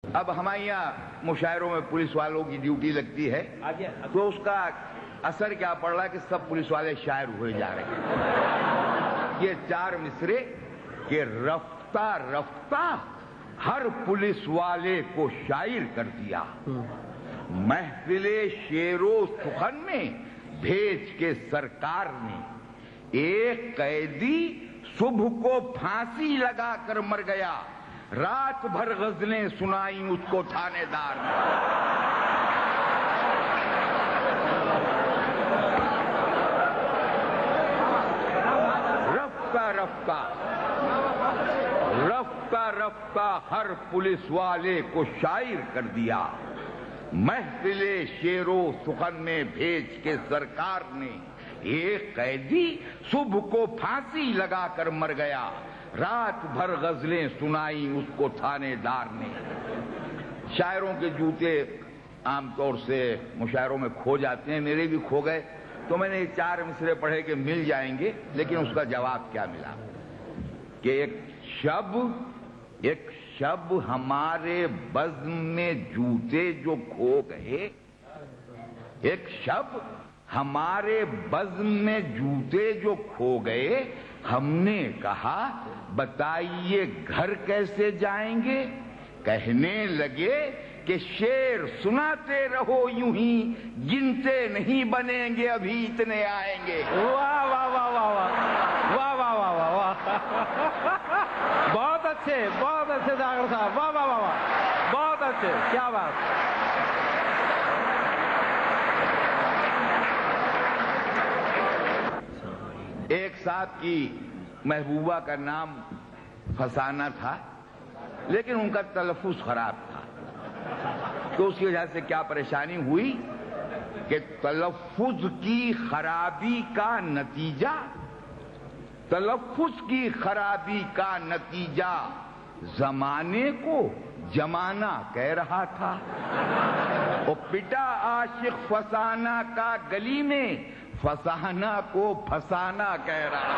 اب ہمارے یہاں مشاعروں میں پولیس والوں کی ڈیوٹی لگتی ہے تو اس کا اثر کیا پڑ رہا ہے کہ سب پولیس والے شاعر ہوئے جا رہے ہیں۔ یہ چار مصرے کہ رفتہ رفتہ ہر پولیس والے کو شاعر کر دیا، محفل شعر و سخن میں بھیج کے سرکار نے، ایک قیدی صبح کو پھانسی لگا کر مر گیا، رات بھر غزلیں سنائیں اس کو تھانے دار نے۔ رفتہ رفتہ رفتہ رفتہ ہر پولیس والے کو شاعر کر دیا، محفل شعر و سخن میں بھیج کے سرکار نے، ایک قیدی صبح کو پھانسی لگا کر مر گیا، رات بھر غزلیں سنائیں اس کو تھانے دار نے۔ شاعروں کے جوتے عام طور سے مشاعروں میں کھو جاتے ہیں، میرے بھی کھو گئے، تو میں نے یہ چار مصرے پڑھے کہ مل جائیں گے، لیکن اس کا جواب کیا ملا کہ ایک شب ہمارے بزم میں جوتے جو کھو گئے، ایک شب ہمارے بزم میں جوتے جو کھو گئے، ہم نے کہا بتائیے گھر کیسے جائیں گے، کہنے لگے کہ شعر سناتے رہو یوں ہی، گنتے نہیں بنیں گے ابھی اتنے آئیں گے۔ واہ واہ واہ واہ واہ واہ واہ واہ واہ، بہت اچھے ساگر صاحب، واہ واہ واہ واہ، بہت اچھے، کیا بات۔ ایک صاحب کی محبوبہ کا نام فسانہ تھا، لیکن ان کا تلفظ خراب تھا، تو اس کی وجہ سے کیا پریشانی ہوئی کہ تلفظ کی خرابی کا نتیجہ زمانے کو جمانہ کہہ رہا تھا، وہ پٹا عاشق فسانہ کا گلی میں، فسانہ کو فسانہ کہہ رہا۔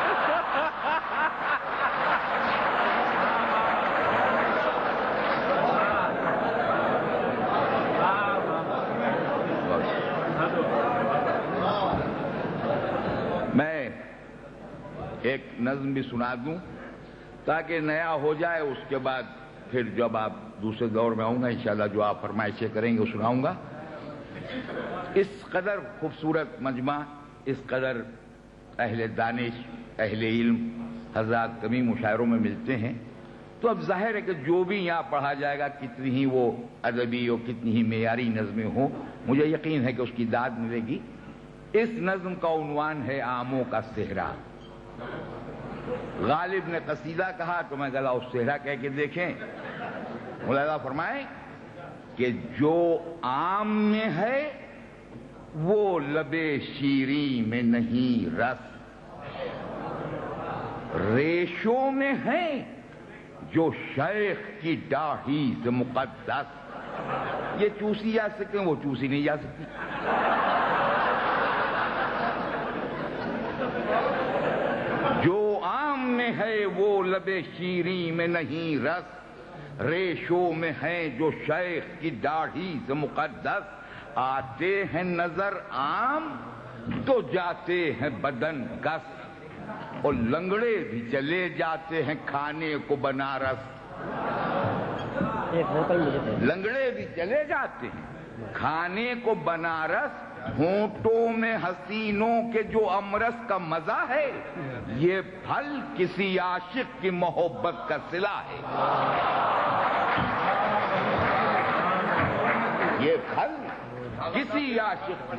میں ایک نظم بھی سنا دوں تاکہ نیا ہو جائے، اس کے بعد پھر جب آپ دوسرے دور میں آؤں گا انشاءاللہ جو آپ فرمائشیں کریں گے وہ سناؤں گا۔ اس قدر خوبصورت مجمع، اس قدر اہل دانش، اہل علم حضرات کمی مشاعروں میں ملتے ہیں، تو اب ظاہر ہے کہ جو بھی یہاں پڑھا جائے گا کتنی ہی وہ ادبی اور کتنی ہی معیاری نظمیں ہوں، مجھے یقین ہے کہ اس کی داد ملے گی۔ اس نظم کا عنوان ہے آموں کا صحرا۔ غالب نے قصیدہ کہا تو میں گلا اس صحرا کہہ کے دیکھیں۔ ملاحظہ فرمائیں کہ جو آم میں ہے وہ لبے شیریں میں نہیں رس، ریشوں میں ہے جو شیخ کی داڑھی سے مقدس۔ یہ چوسی جا سکتے ہیں، وہ چوسی نہیں جا سکتی۔ جو آم میں ہے وہ لبے شیریں میں نہیں رس، ریشوں میں ہے جو شیخ کی داڑھی سے مقدس۔ آتے ہیں نظر عام تو جاتے ہیں بدن کس، اور لنگڑے بھی چلے جاتے ہیں کھانے کو بنارس۔ لنگڑے بھی چلے جاتے ہیں کھانے کو بنارس، ہونٹوں میں حسینوں کے جو امرس کا مزہ ہے، یہ پھل کسی عاشق کی محبت کا صلہ ہے۔ یہ پھل کسی عاشق